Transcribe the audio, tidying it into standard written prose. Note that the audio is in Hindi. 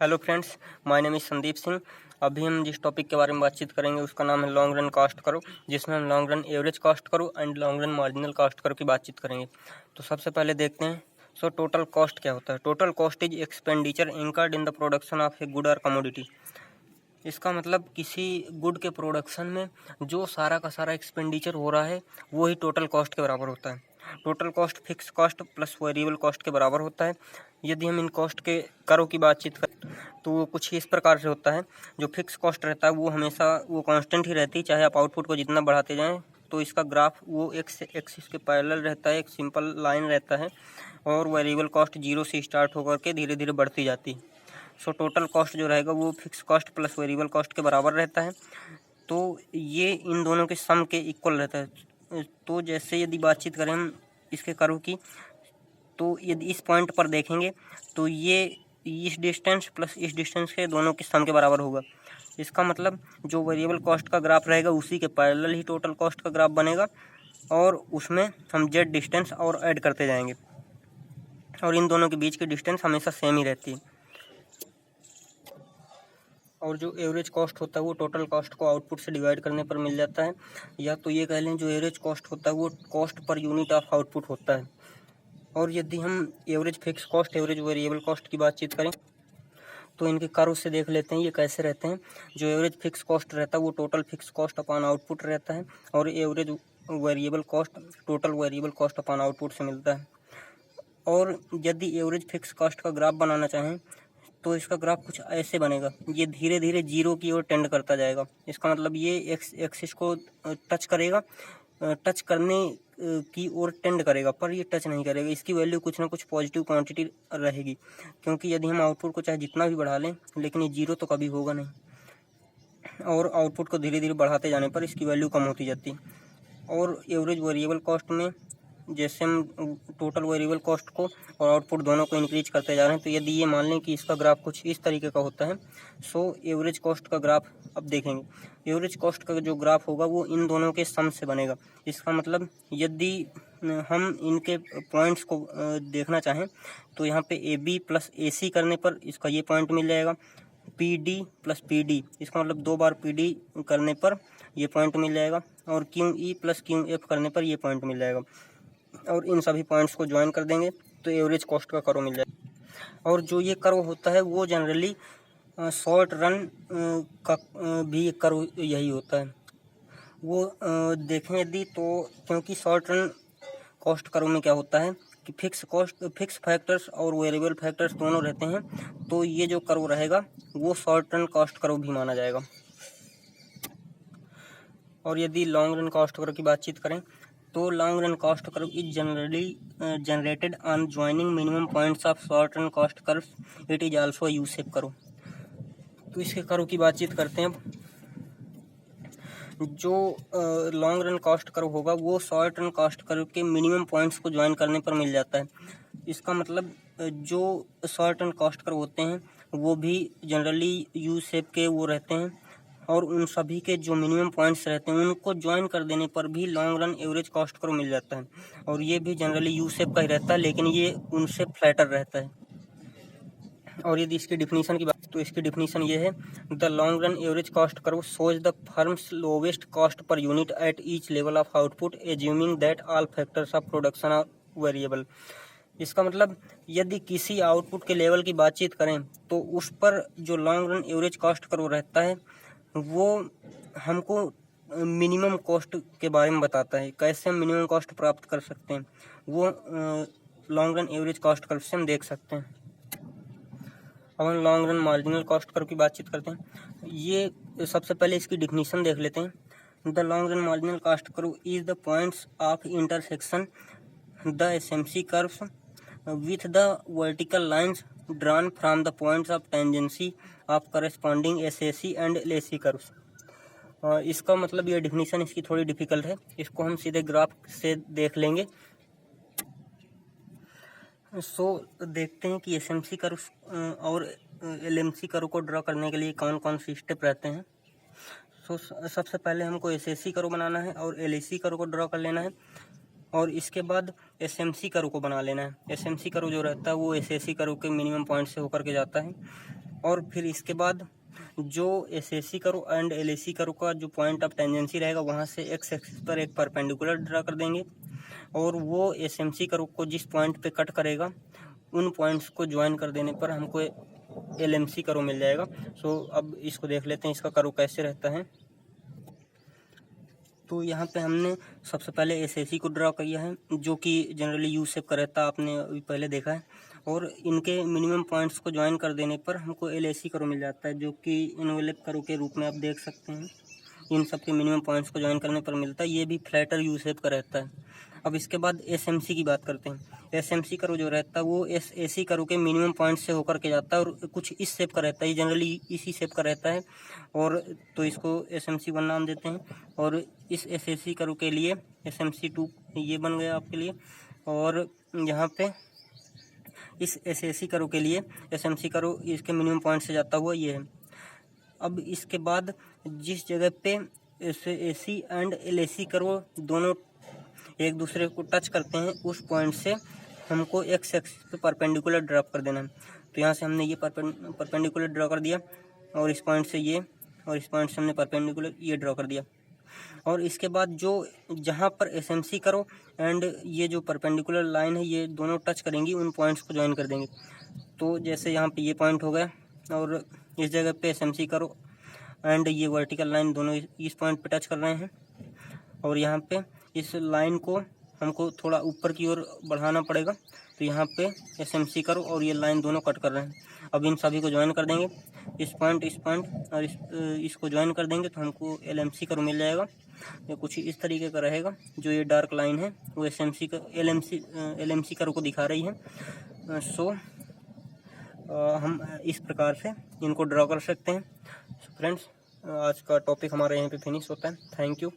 Hello friends, my name is Sandeep Singh. अभी हम जिस टॉपिक के बारे में बातचीत करेंगे उसका नाम है लॉन्ग रन कॉस्ट करो, जिसमें हम लॉन्ग रन एवरेज कॉस्ट करो and long run marginal cost करो की बातचीत करेंगे। तो सबसे पहले देखते हैं टोटल कॉस्ट क्या होता है। Total cost is expenditure incurred in the production of a good और कमोडिटी। इसका मतलब किसी गुड के प्रोडक्शन में जो सारा का सारा एक्सपेंडिचर हो रहा है वो ही टोटल कॉस्ट के बराबर होता है। Total cost fix cost plus variable cost के बराबर होता है। यदि हम इन कॉस्ट के करों की बातचीत करें तो वो कुछ इस प्रकार से होता है। जो फिक्स कॉस्ट रहता है वो हमेशा वो कांस्टेंट ही रहती है, चाहे आप आउटपुट को जितना बढ़ाते जाएं। तो इसका ग्राफ वो एक्स एक्सिस के पैरेलल रहता है, एक सिंपल लाइन रहता है। और वेरिएबल कॉस्ट जीरो से स्टार्ट होकर के धीरे धीरे बढ़ती जाती है। टोटल कॉस्ट जो रहेगा वो fix cost plus variable cost के बराबर रहता है। तो ये इन दोनों के सम के इक्वल रहता है। तो जैसे यदि बातचीत करें हम इसके करों की, तो यदि इस पॉइंट पर देखेंगे तो ये इस डिस्टेंस प्लस इस डिस्टेंस के दोनों के सम के बराबर होगा। इसका मतलब जो वेरिएबल कॉस्ट का ग्राफ रहेगा उसी के पैरेलल ही टोटल कॉस्ट का ग्राफ बनेगा, और उसमें हम जेड डिस्टेंस और ऐड करते जाएंगे, और इन दोनों के बीच की डिस्टेंस हमेशा सेम ही रहती है। और जो एवरेज कॉस्ट होता है वो टोटल कॉस्ट को आउटपुट से डिवाइड करने पर मिल जाता है। या तो ये कह लें जो एवरेज कॉस्ट होता है वो cost per unit of output होता है। और यदि हम average fix cost average variable cost की बातचीत करें तो इनके कर्व से देख लेते हैं ये कैसे रहते हैं। जो एवरेज फिक्स कॉस्ट रहता है वो total fix cost upon output रहता है, और average variable cost total variable cost upon output से मिलता है। और यदि एवरेज फिक्स कॉस्ट का ग्राफ बनाना चाहें तो इसका ग्राफ कुछ ऐसे बनेगा। ये धीरे धीरे जीरो की ओर टेंड करता जाएगा। इसका मतलब ये एक्स एक्सिस को टच करेगा, टच करने की ओर टेंड करेगा, पर ये टच नहीं करेगा। इसकी वैल्यू कुछ ना कुछ पॉजिटिव क्वांटिटी रहेगी, क्योंकि यदि हम आउटपुट को चाहे जितना भी बढ़ा लें लेकिन ये जीरो तो कभी होगा नहीं। और आउटपुट को धीरे धीरे बढ़ाते जाने पर इसकी वैल्यू कम होती जाती है। और एवरेज वेरिएबल कॉस्ट में जैसे हम टोटल वेरिएबल कॉस्ट को और आउटपुट दोनों को इंक्रीज करते जा रहे हैं, तो यदि ये मान लें कि इसका ग्राफ कुछ इस तरीके का होता है, एवरेज कॉस्ट का ग्राफ अब देखेंगे। एवरेज कॉस्ट का जो ग्राफ होगा वो इन दोनों के सम से बनेगा। इसका मतलब यदि हम इनके पॉइंट्स को देखना चाहें तो यहाँ पे ए बी प्लस ए सी करने पर इसका ये पॉइंट मिल जाएगा। P D plus P D, इसका मतलब 2 बार पी डी करने पर ये पॉइंट मिल जाएगा। और Q E plus Q F करने पर ये पॉइंट मिल जाएगा। और इन सभी पॉइंट्स को ज्वाइन कर देंगे तो एवरेज कॉस्ट का कर्व मिल जाएगा। और जो ये कर्व होता है वो जनरली शॉर्ट रन का भी एक कर्व यही होता है। वो देखें यदि तो, क्योंकि शॉर्ट रन कॉस्ट कर्व में क्या होता है कि फिक्स फैक्टर्स और वेरिएबल फैक्टर्स दोनों रहते हैं, तो ये जो कर्व रहेगा वो शॉर्ट रन कॉस्ट कर्व भी माना जाएगा। और यदि लॉन्ग रन कॉस्ट कर्व की बातचीत करें तो long run cost curve is generally generated on joining minimum points of short run cost curve. It is also U shape curve. तो इसके कर्व की बातचीत करते हैं। जो लॉन्ग रन कॉस्ट कर्व होगा वो शॉर्ट रन कॉस्ट कर्व के मिनिमम पॉइंट्स को ज्वाइन करने पर मिल जाता है। इसका मतलब जो शॉर्ट रन कॉस्ट कर्व होते हैं वो भी जनरली यू शेप के वो रहते हैं, और उन सभी के जो मिनिमम पॉइंट्स रहते हैं उनको ज्वाइन कर देने पर भी long run average cost curve मिल जाता है। और ये भी जनरली यू शेप का ही रहता है, लेकिन ये उनसे फ्लैटर रहता है। और यदि इसकी डिफिनीशन की बात तो इसकी डिफिनीशन ये है, the long run average cost curve shows the firm's lowest cost per unit at each level of output assuming that all factors of production are variable. इसका मतलब यदि किसी आउटपुट के लेवल की बातचीत करें तो उस पर जो long run average cost curve रहता है वो हमको मिनिमम कॉस्ट के बारे में बताता है। कैसे हम मिनिमम कॉस्ट प्राप्त कर सकते हैं वो long run average cost curve से हम देख सकते हैं। अब हम long run marginal cost curve की बातचीत करते हैं। ये सबसे पहले इसकी डिफिनीशन देख लेते हैं। The long run marginal cost curve is the points of intersection the SMC curves with the vertical lines drawn from the points of tangency of corresponding SAC and LAC curves। इसका मतलब ये डिफिनीशन इसकी थोड़ी डिफिकल्ट है, इसको हम सीधे ग्राफ से देख लेंगे। देखते हैं कि SMC कर्व और LMC कर्व को ड्रॉ करने के लिए कौन कौन सी स्टेप रहते हैं। सबसे पहले हमको SAC कर्व बनाना है और LAC कर्व को ड्रॉ कर लेना है, और इसके बाद SMC कर्व को बना लेना है। SMC कर्व जो रहता है वो SAC कर्व के मिनिमम पॉइंट से होकर के जाता है, और फिर इसके बाद जो एसएसी करो एंड एलएसी करो का जो पॉइंट ऑफ टेंजेंसी रहेगा वहाँ से एक्स एक्सिस पर एक परपेंडिकुलर ड्रा कर देंगे, और वो एसएमसी करो को जिस पॉइंट पे कट करेगा उन पॉइंट्स को ज्वाइन कर देने पर हमको एलएमसी करो मिल जाएगा। सो अब इसको देख लेते हैं इसका करो कैसे रहता है। तो यहाँ पे हमने सबसे पहले एसएसी को ड्रा किया है जो कि जनरली यू शेप का रहता है, आपने अभी पहले देखा है, और इनके मिनिमम पॉइंट्स को ज्वाइन कर देने पर हमको एलएसी करो मिल जाता है जो कि इनवेलप करो के रूप में आप देख सकते हैं। इन सब के मिनिमम पॉइंट्स को ज्वाइन करने पर मिलता है, ये भी फ्लैटर यू शेप का रहता है। अब इसके बाद एसएमसी की बात करते हैं। एसएमसी करो जो रहता है वो एसएसी करो के मिनिमम पॉइंट से होकर के जाता है और कुछ इस शेप का रहता है, जनरली इसी शेप का रहता है, और तो इसको एसएमसी 1 नाम देते हैं। और इस एसएसी करो के लिए एसएमसी 2 ये बन गया आपके लिए। और यहाँ पे इस एसएसी करो के लिए एसएमसी करो इसके मिनिमम पॉइंट से जाता हुआ ये है। अब इसके बाद जिस जगह पे एसएसी एंड एलएसी करो दोनों एक दूसरे को टच करते हैं उस पॉइंट से हमको एक्स एक्सिस पे परपेंडिकुलर ड्रॉप कर देना है। तो यहाँ से हमने ये परपेंडिकुलर ड्रॉ कर दिया, और इस पॉइंट से ये, और इस पॉइंट से हमने परपेंडिकुलर ये ड्रॉ कर दिया। और इसके बाद जो जहाँ पर एसएमसी करो एंड ये जो परपेंडिकुलर लाइन है ये दोनों टच करेंगी उन पॉइंट्स को ज्वाइन कर देंगे। तो जैसे यहाँ पे ये पॉइंट हो गया और इस जगह पे एसएमसी करो एंड ये वर्टिकल लाइन दोनों इस पॉइंट पे टच कर रहे हैं, और यहाँ पे इस लाइन को हमको थोड़ा ऊपर की ओर बढ़ाना पड़ेगा। तो यहाँ पे एसएमसी करो और ये लाइन दोनों कट कर रहे हैं। अब इन सभी को ज्वाइन कर देंगे, इस पॉइंट और इसको ज्वाइन कर देंगे तो हमको एलएमसी करो मिल जाएगा। ये कुछ इस तरीके का रहेगा। जो ये डार्क लाइन है वो एसएमसी का एलएमसी करो को दिखा रही है। सो हम इस प्रकार से इनको ड्रॉ कर सकते हैं। फ्रेंड्स, आज का टॉपिक हमारा यहीं पे फिनिश होता है। Thank you.